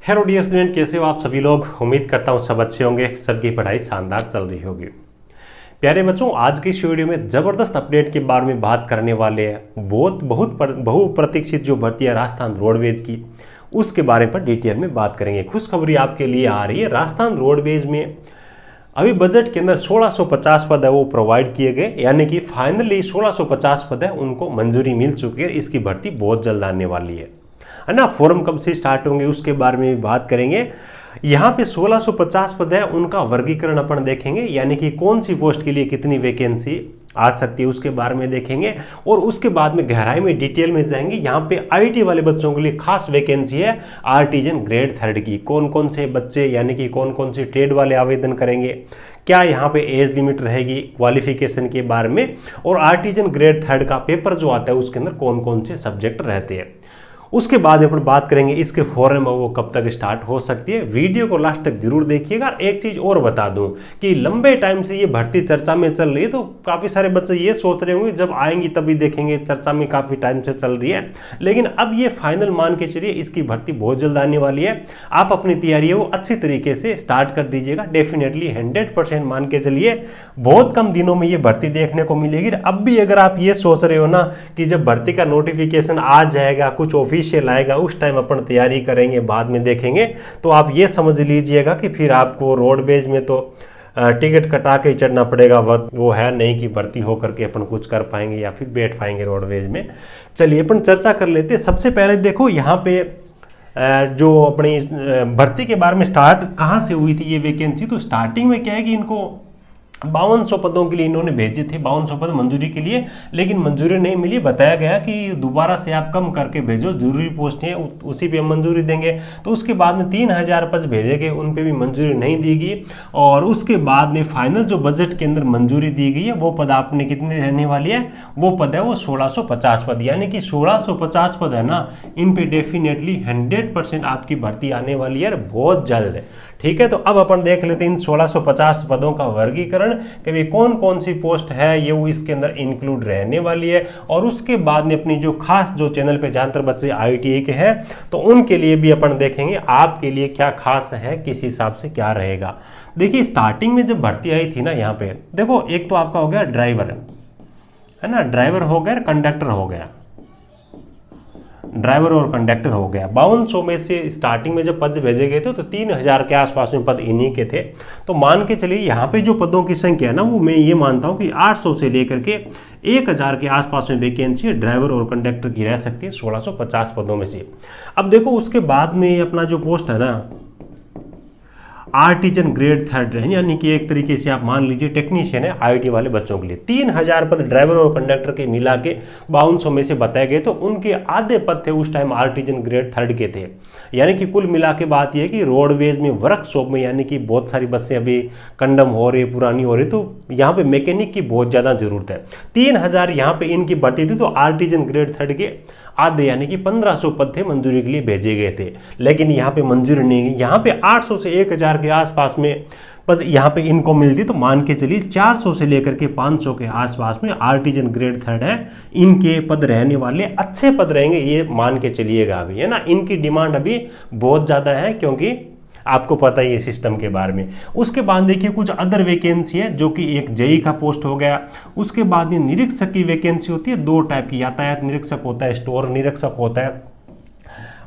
Hello dear student, कैसे हो आप सभी लोग। उम्मीद करता हूँ सब अच्छे होंगे, सबकी पढ़ाई शानदार चल रही होगी। प्यारे बच्चों, आज की इस वीडियो में ज़बरदस्त अपडेट के बारे में बात करने वाले हैं। बहुत बहुप्रतीक्षित जो भर्ती है राजस्थान रोडवेज की, उसके बारे पर डिटेल में बात करेंगे। खुशखबरी आपके लिए आ रही है। राजस्थान रोडवेज में अभी बजट के अंदर 1650 पद है वो प्रोवाइड किए गए, यानी कि फाइनली 1650 पद है उनको मंजूरी मिल चुकी है। इसकी भर्ती बहुत जल्द आने वाली है ना। फॉर्म कब से स्टार्ट होंगे उसके बारे में भी बात करेंगे। यहाँ पे 1650 पद है, उनका वर्गीकरण अपन देखेंगे, यानी कि कौन सी पोस्ट के लिए कितनी वैकेंसी आ सकती है उसके बारे में देखेंगे। और उसके बाद में गहराई में डिटेल में जाएंगे। यहाँ पे आईटी वाले बच्चों के लिए खास वैकेंसी है आर्टिजन ग्रेड 3 की। कौन कौन से बच्चे, यानी कि कौन कौन से ट्रेड वाले आवेदन करेंगे, क्या यहाँ पे एज लिमिट रहेगी क्वालिफिकेशन के बारे में, और आर्टिजन ग्रेड 3 का पेपर जो आता है उसके अंदर कौन कौन से सब्जेक्ट रहते हैं। उसके बाद अपन बात करेंगे इसके फॉर्म वो कब तक स्टार्ट हो सकती है। वीडियो को लास्ट तक जरूर देखिएगा। एक चीज और बता दूं कि लंबे टाइम से ये भर्ती चर्चा में चल रही है, तो काफी सारे बच्चे ये सोच रहे होंगे जब आएंगी तभी देखेंगे, चर्चा में काफी टाइम से चल रही है। लेकिन अब ये फाइनल मान के चलिए, इसकी भर्ती बहुत जल्द आने वाली है। आप अपनी तैयारी वो अच्छी तरीके से स्टार्ट कर दीजिएगा। डेफिनेटली 100% मान के चलिए, बहुत कम दिनों में ये भर्ती देखने को मिलेगी। अब भी अगर आप ये सोच रहे हो ना कि जब भर्ती का नोटिफिकेशन आ जाएगा, कुछ ऑफिशियल आएगा, उस टाइम अपन तैयारी करेंगे, बाद में देखेंगे, तो आप ये समझ लीजिएगा कि फिर आपको रोडवेज में तो टिकट कटा के चढ़ना पड़ेगा। वो है नहीं कि भर्ती हो करके अपन कुछ कर पाएंगे या फिर बैठ पाएंगे रोडवेज में। चलिए अपन चर्चा कर लेते हैं। सबसे पहले देखो यहाँ पे जो अपनी भर्ती के बारे में स्टार्ट कहाँ से हुई थी ये वैकेंसी। तो स्टार्टिंग में क्या है कि इनको 5200 पदों के लिए इन्होंने भेजे थे, 5200 पद मंजूरी के लिए, लेकिन मंजूरी नहीं मिली। बताया गया कि दोबारा से आप कम करके भेजो, जरूरी पोस्ट है उसी पे हम मंजूरी देंगे। तो उसके बाद में 3000 पद भेजे गए, उन पे भी मंजूरी नहीं दी गई। और उसके बाद में फाइनल जो बजट के अंदर मंजूरी दी गई है वो पद आपने कितने रहने वाली है, वो पद है वो 1650 पद, यानी कि 1650 पद है ना, इन पे डेफिनेटली 100% आपकी भर्ती आने वाली है बहुत जल्द। ठीक है, तो अब अपन देख लेते हैं इन 1650 पदों का वर्गीकरण कि वे कौन कौन सी पोस्ट है ये वो इसके अंदर इंक्लूड रहने वाली है। और उसके बाद में अपनी जो खास जो चैनल पे ज्यादातर बच्चे आईटीआई के हैं तो उनके लिए भी अपन देखेंगे आपके लिए क्या खास है, किस हिसाब से क्या रहेगा। देखिए स्टार्टिंग में जब भर्ती आई थी ना, यहाँ पे देखो एक तो आपका हो गया ड्राइवर, है ना, ड्राइवर हो गया, कंडक्टर हो गया, ड्राइवर और कंडक्टर हो गया। 5200 में से स्टार्टिंग में जब पद भेजे गए थे तो 3000 के आसपास में पद इन्हीं के थे। तो मान के चलिए यहाँ पे जो पदों की संख्या है ना, वो मैं ये मानता हूँ कि 800 से लेकर के 1000 के आसपास में वैकेंसी ड्राइवर और कंडक्टर की रह सकती है 1650 पदों में से। अब देखो उसके बाद में अपना जो पोस्ट है ना आर्टिजन ग्रेड 3 है, यानी कि एक तरीके से आप मान लीजिए टेक्नीशियन है आईटी वाले बच्चों के लिए। 3000 पद ड्राइवर और कंडक्टर के मिला के 5200 में से बताए गए, तो उनके आधे पद थे उस टाइम आर्टिजन ग्रेड 3 के थे। यानी कि कुल मिला के बात यह है कि रोडवेज में वर्कशॉप में, यानी कि बहुत सारी बसें अभी कंडम हो रही, पुरानी हो रही, तो यहाँ पे मैकेनिक की बहुत ज़्यादा जरूरत है। 3000 यहाँ पे इनकी भर्ती थी, तो आर्टिजन ग्रेड 3 के आधे यानी कि 1500 पद थे मंजूरी के लिए भेजे गए थे, लेकिन यहाँ पे मंजूरी नहीं गई। यहाँ पे 800 से 1000 के आसपास में पद यहाँ पे इनको मिलती, तो मान के चलिए 400 से लेकर के 500 के आसपास में आर्टिजन ग्रेड 3 है, इनके पद रहने वाले अच्छे पद रहेंगे, ये मान के चलिएगा अभी, है ना। इनकी डिमांड अभी बहुत ज़्यादा है, क्योंकि आपको पता ही है सिस्टम के बारे में। उसके बाद देखिए कुछ अदर वैकेंसी है, जो कि एक जेई का पोस्ट हो गया। उसके बाद में निरीक्षक की वैकेंसी होती है, दो टाइप की, यातायात निरीक्षक होता है, स्टोर निरीक्षक होता है।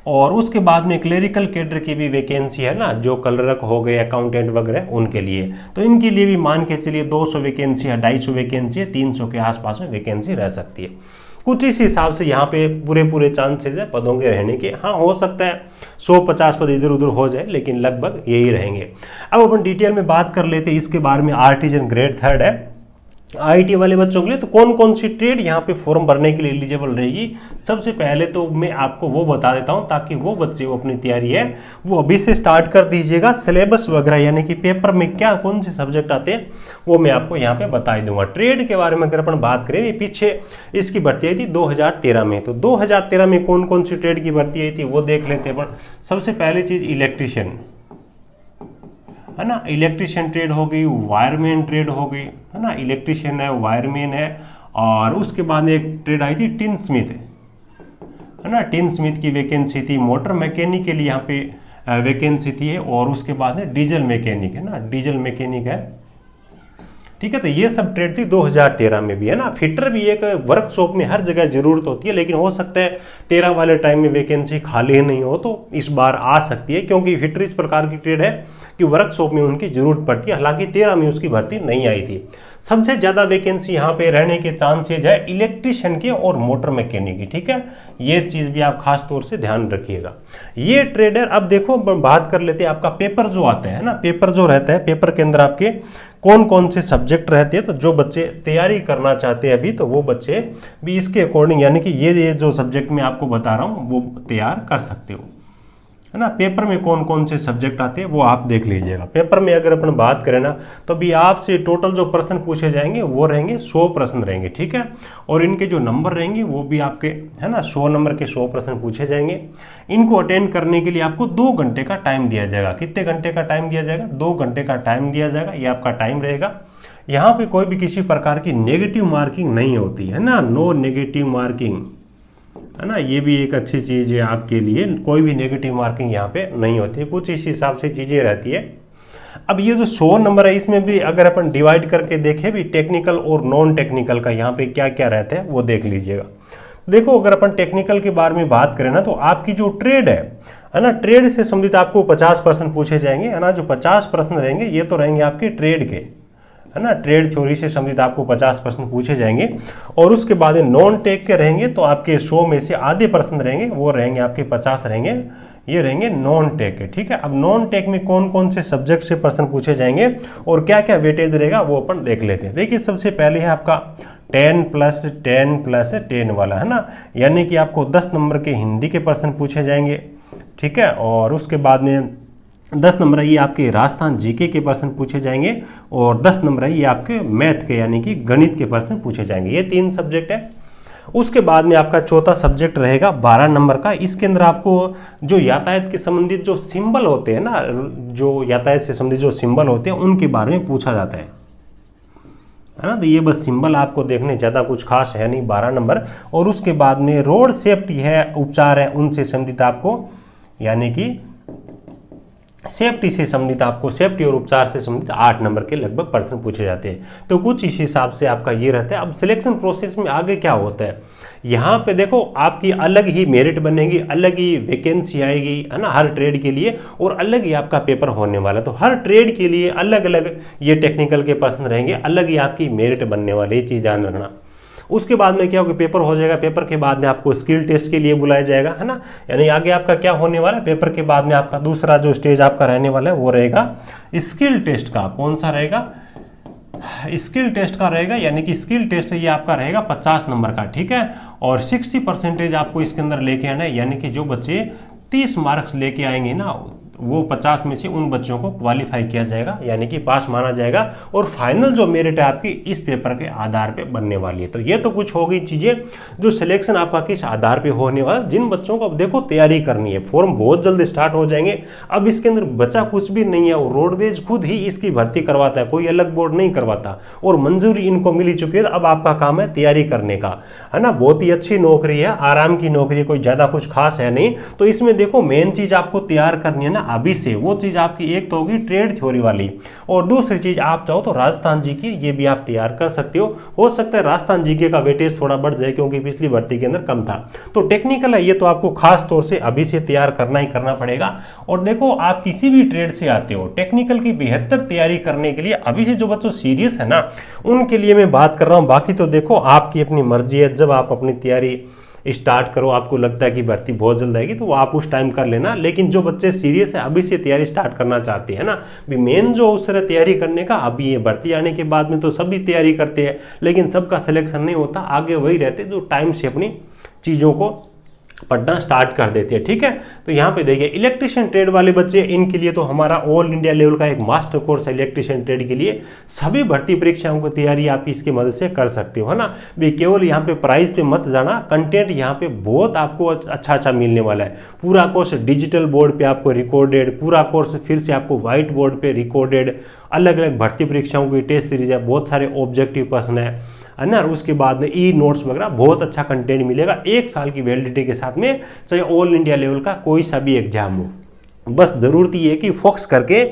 और उसके बाद में क्लेरिकल कैडर की भी वैकेंसी है ना, जो क्लर्क हो गए, अकाउंटेंट वगैरह, उनके लिए। तो इनके लिए भी मान के चलिए 200 वैकेंसी है, 250 वैकेंसी है, 300 के आसपास में वैकेंसी रह सकती है। कुछ इस हिसाब से यहाँ पे पूरे चांसेस है पदों के रहने के। हाँ, हो सकता है 150 पद इधर उधर हो जाए, लेकिन लगभग यही रहेंगे। अब अपन डिटेल में बात कर लेते हैं इसके बारे में। आर्टिजन ग्रेड 3 है आईटी वाले बच्चों के लिए, तो कौन कौन सी ट्रेड यहाँ पे फॉर्म भरने के लिए एलिजिबल रहेगी। सबसे पहले तो मैं आपको वो बता देता हूँ, ताकि वो बच्चे वो अपनी तैयारी है वो अभी से स्टार्ट कर दीजिएगा। सिलेबस वगैरह यानी कि पेपर में क्या कौन से सब्जेक्ट आते हैं वो मैं आपको यहाँ पे बता ही दूंगा। ट्रेड के बारे में अगर अपन बात करें, पीछे इसकी भर्ती आई थी 2013 में, तो 2013 में कौन कौन सी ट्रेड की भर्ती आई थी वो देख लेते हैं अपन। सबसे पहली चीज इलेक्ट्रिशियन, है ना, इलेक्ट्रिशियन ट्रेड हो गई, वायरमैन ट्रेड हो गई, है ना, इलेक्ट्रिशियन है, वायरमैन है। और उसके बाद एक ट्रेड आई थी टिन स्मिथ, है ना, टिन स्मिथ की वैकेंसी थी। मोटर मैकेनिक के लिए यहाँ पे वैकेंसी थी है, और उसके बाद है डीजल मैकेनिक है ना, डीजल मैकेनिक है, ठीक है। तो ये सब ट्रेड थी 2013 में भी है ना। फिटर भी एक वर्कशॉप में हर जगह जरूरत होती है, लेकिन हो सकता है 13 वाले टाइम में वैकेंसी खाली नहीं हो तो इस बार आ सकती है, क्योंकि फिटर इस प्रकार की ट्रेड है कि वर्कशॉप में उनकी जरूरत पड़ती है। हालांकि 13 में उसकी भर्ती नहीं आई थी। सबसे ज़्यादा वैकेंसी यहाँ पे रहने के चांसेज है इलेक्ट्रिशियन के और मोटर मैकेनिक की, ठीक है। ये चीज़ भी आप खास तौर से ध्यान रखिएगा। ये ट्रेडर, अब देखो बात कर लेते हैं आपका पेपर जो आता है ना, पेपर जो रहता है, पेपर के अंदर आपके कौन कौन से सब्जेक्ट रहते हैं। तो जो बच्चे तैयारी करना चाहते हैं अभी, तो वो बच्चे भी इसके अकॉर्डिंग, यानी कि ये जो सब्जेक्ट मैं आपको बता रहा हूँ वो तैयार कर सकते हो, है ना। पेपर में कौन कौन से सब्जेक्ट आते हैं वो आप देख लीजिएगा। पेपर में अगर अपन बात करें ना, तो भी आपसे टोटल जो प्रश्न पूछे जाएंगे वो रहेंगे 100 प्रश्न रहेंगे, ठीक है। और इनके जो नंबर रहेंगे वो भी आपके, है ना, 100 नंबर के 100 प्रश्न पूछे जाएंगे। इनको अटेंड करने के लिए आपको 2 घंटे का टाइम दिया जाएगा। कितने घंटे का टाइम दिया जाएगा? 2 घंटे का टाइम दिया जाएगा। ये आपका टाइम रहेगा। यहाँ पे कोई भी किसी प्रकार की नेगेटिव मार्किंग नहीं होती है ना, नो नेगेटिव मार्किंग, है ना। ये भी एक अच्छी चीज़ है आपके लिए, कोई भी नेगेटिव मार्किंग यहाँ पे नहीं होती है, कुछ इस हिसाब से चीज़ें रहती है। अब ये जो 100 नंबर है, इसमें भी अगर अपन डिवाइड करके देखें भी टेक्निकल और नॉन टेक्निकल का यहाँ पे क्या क्या रहता है वो देख लीजिएगा। देखो, अगर अपन टेक्निकल के बारे में बात करें ना, तो आपकी जो ट्रेड है ना, ट्रेड से संबंधित आपको 50 प्रश्न पूछे जाएंगे, है ना। जो 50 प्रश्न रहेंगे ये तो रहेंगे आपके ट्रेड के, है ना। ट्रेड थ्योरी से संबंधित आपको 50 प्रश्न पूछे जाएंगे। और उसके बाद नॉन टेक के रहेंगे, तो आपके 100 में से आधे प्रश्न रहेंगे, वो रहेंगे आपके 50 रहेंगे, ये रहेंगे नॉन टेक के, ठीक है। अब नॉन टेक में कौन कौन से सब्जेक्ट से प्रश्न पूछे जाएंगे और क्या क्या वेटेज रहेगा वो अपन देख लेते हैं। देखिए, सबसे पहले है आपका 10 + 10 + 10 वाला, है ना। यानी कि आपको 10 नंबर के हिंदी के प्रश्न पूछे जाएंगे, ठीक है। और उसके बाद में 10 नंबर ये आपके राजस्थान जीके के प्रश्न पूछे जाएंगे, और 10 नंबर ये आपके मैथ के यानी कि गणित के प्रश्न पूछे जाएंगे। ये 3 सब्जेक्ट है। उसके बाद में आपका चौथा सब्जेक्ट रहेगा 12 नंबर का। इसके अंदर आपको जो यातायात के संबंधित जो सिंबल होते हैं ना, जो यातायात से संबंधित जो सिंबल होते हैं उनके बारे में पूछा जाता है ना। तो ये बस सिंबल आपको देखने, ज़्यादा कुछ खास है नहीं, 12 नंबर। और उसके बाद में रोड सेफ्टी है, उपचार है, उनसे संबंधित आपको, यानी कि सेफ्टी से संबंधित आपको, सेफ्टी और उपचार से संबंधित 8 नंबर के लगभग प्रश्न पूछे जाते हैं। तो कुछ इस हिसाब से आपका ये रहता है। अब सिलेक्शन प्रोसेस में आगे क्या होता है, यहाँ पे देखो आपकी अलग ही मेरिट बनेगी, अलग ही वैकेंसी आएगी, है ना, हर ट्रेड के लिए, और अलग ही आपका पेपर होने वाला है। तो हर ट्रेड के लिए अलग अलग ये टेक्निकल के प्रश्न रहेंगे, अलग ही आपकी मेरिट बनने वाली, ये चीज़ ध्यान रखना। उसके बाद में क्या होगा, पेपर हो जाएगा। पेपर के बाद में आपको स्किल टेस्ट के लिए बुलाया जाएगा, है ना। यानी आगे आपका क्या होने वाला है, पेपर के बाद में आपका दूसरा जो स्टेज आपका रहने वाला है वो रहेगा स्किल टेस्ट का। कौन सा रहेगा? स्किल टेस्ट का रहेगा, यानी कि स्किल टेस्ट ये आपका रहेगा 50 नंबर का, ठीक है। और 60% आपको इसके अंदर लेके आना है, यानी कि जो बच्चे 30 मार्क्स लेके आएंगे ना, वो 50 में से उन बच्चों को क्वालिफाई किया जाएगा, यानी कि पास माना जाएगा। और फाइनल जो मेरिट है आपकी इस पेपर के आधार पे बनने वाली है। तो ये तो कुछ हो गई चीज़ें, जो सिलेक्शन आपका किस आधार पे होने वाला। जिन बच्चों को अब देखो तैयारी करनी है, फॉर्म बहुत जल्द स्टार्ट हो जाएंगे। अब इसके अंदर बचा कुछ भी नहीं है, रोडवेज खुद ही इसकी भर्ती करवाता है, कोई अलग बोर्ड नहीं करवाता, और मंजूरी इनको मिली चुकी है। अब आपका काम है तैयारी करने का, है ना। बहुत ही अच्छी नौकरी है, आराम की नौकरी, कोई ज़्यादा कुछ खास है नहीं। तो इसमें देखो मेन चीज़ आपको तैयार करनी है ना अभी से, वो चीज आपकी एक तो होगी ट्रेड थ्योरी वाली, और दूसरी चीज आप चाहो तो राजस्थान जीके ये भी आप तैयार कर सकते हो सकता है राजस्थान जीके का वेटेज थोड़ा बढ़ जाए, क्योंकि पिछली भर्ती के अंदर कम था। तो टेक्निकल है ये, तो आपको खास तौर से अभी से तैयार करना ही करना पड़ेगा। और देखो, आप किसी भी ट्रेड से आते हो, टेक्निकल की बेहतर तैयारी करने के लिए अभी से जो बच्चों सीरियस है ना, उनके लिए मैं बात कर रहा हूं। बाकी तो देखो आपकी अपनी मर्जी है, जब आप अपनी तैयारी स्टार्ट करो, आपको लगता है कि भर्ती बहुत जल्द आएगी, तो वो आप उस टाइम कर लेना। लेकिन जो बच्चे सीरियस है, अभी से तैयारी स्टार्ट करना चाहते हैं ना, भी मेन जो उस तरह तैयारी करने का, अभी ये भर्ती आने के बाद में तो सभी तैयारी करते हैं, लेकिन सबका सिलेक्शन नहीं होता। आगे वही रहते जो टाइम से अपनी चीज़ों को पढ़ना स्टार्ट कर देते हैं, ठीक है। तो यहाँ पे देखिए, इलेक्ट्रिशियन ट्रेड वाले बच्चे, इनके लिए तो हमारा ऑल इंडिया लेवल का एक मास्टर कोर्स है इलेक्ट्रिशियन ट्रेड के लिए। सभी भर्ती परीक्षाओं की तैयारी आप इसकी मदद से कर सकते हो, है ना। भी केवल यहाँ पे प्राइस पे मत जाना, कंटेंट यहाँ पे बहुत आपको अच्छा अच्छा मिलने वाला है। पूरा कोर्स डिजिटल बोर्ड पे आपको रिकॉर्डेड, पूरा कोर्स फिर से आपको व्हाइट बोर्ड पे रिकॉर्डेड, अलग अलग भर्ती परीक्षाओं की टेस्ट सीरीज है, बहुत सारे ऑब्जेक्टिव प्रश्न है ना। उसके बाद में ई नोट्स वगैरह बहुत अच्छा कंटेंट मिलेगा 1 साल की वैलिडिटी के साथ में, चाहे ऑल इंडिया लेवल का कोई सा भी एग्जाम हो, बस ज़रूरत ये है कि फोकस करके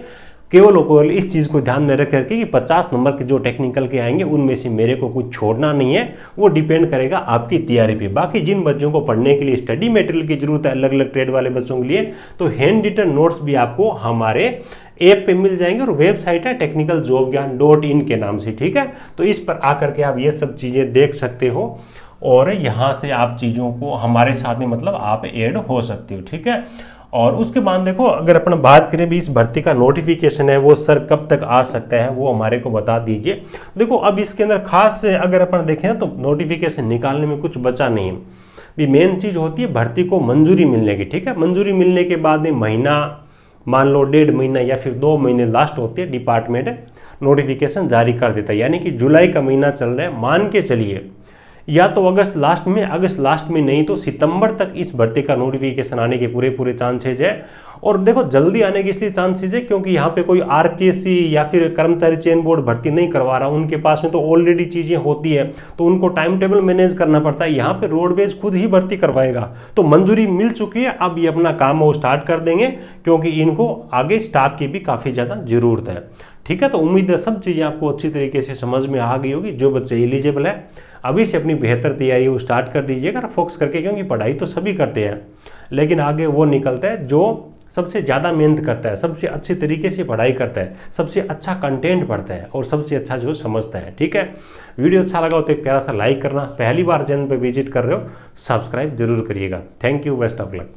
केवल और केवल इस चीज़ को ध्यान में रख करके कि 50 नंबर के जो टेक्निकल के आएंगे उनमें से मेरे को कुछ छोड़ना नहीं है, वो डिपेंड करेगा आपकी तैयारी पे। बाकी जिन बच्चों को पढ़ने के लिए स्टडी मटेरियल की जरूरत है अलग अलग ट्रेड वाले बच्चों के लिए, तो हैंड रिटन नोट्स भी आपको हमारे ऐप पे मिल जाएंगे और वेबसाइट है technicaljobgyan.in के नाम से, ठीक है। तो इस पर आकर के आप ये सब चीज़ें देख सकते हो और यहाँ से आप चीज़ों को हमारे साथ में मतलब आप ऐड हो सकते हो, ठीक है। और उसके बाद देखो अगर अपन बात करें भी इस भर्ती का नोटिफिकेशन है वो सर कब तक आ सकता है वो हमारे को बता दीजिए। देखो अब इसके अंदर खास अगर अपन देखें ना तो नोटिफिकेशन निकालने में कुछ बचा नहीं है। भी मेन चीज़ होती है भर्ती को मंजूरी मिलने की, ठीक है। मंजूरी मिलने के बाद में महीना मान लो 1.5 महीना या फिर 2 महीने लास्ट होती है, डिपार्टमेंट नोटिफिकेशन जारी कर देता है। यानी कि जुलाई का महीना चल रहा है, मान के चलिए या तो अगस्त लास्ट में नहीं तो सितंबर तक इस भर्ती का नोटिफिकेशन आने के पूरे चांसेज है। और देखो जल्दी आने के इसलिए चांसेज है क्योंकि यहाँ पे कोई आरकेसी या फिर कर्मचारी चयन बोर्ड भर्ती नहीं करवा रहा, उनके पास में तो ऑलरेडी चीज़ें होती है तो उनको टाइम टेबल मैनेज करना पड़ता है। यहाँ पे रोडवेज खुद ही भर्ती करवाएगा, तो मंजूरी मिल चुकी है, अब ये अपना काम वो स्टार्ट कर देंगे क्योंकि इनको आगे स्टाफ की भी काफ़ी ज़्यादा ज़रूरत है, ठीक है। तो उम्मीद है सब चीज़ें आपको अच्छी तरीके से समझ में आ गई होगी। जो बच्चे एलिजिबल है अभी से अपनी बेहतर तैयारी वो स्टार्ट कर दीजिएगा फोकस करके, क्योंकि पढ़ाई तो सभी करते हैं लेकिन आगे वो निकलता है जो सबसे ज़्यादा मेहनत करता है, सबसे अच्छे तरीके से पढ़ाई करता है, सबसे अच्छा कंटेंट पढ़ता है और सबसे अच्छा जो समझता है, ठीक है। वीडियो अच्छा लगा हो तो एक प्यारा सा लाइक करना, पहली बार चैनल पर विजिट कर रहे हो सब्सक्राइब जरूर करिएगा। Thank you, best of luck.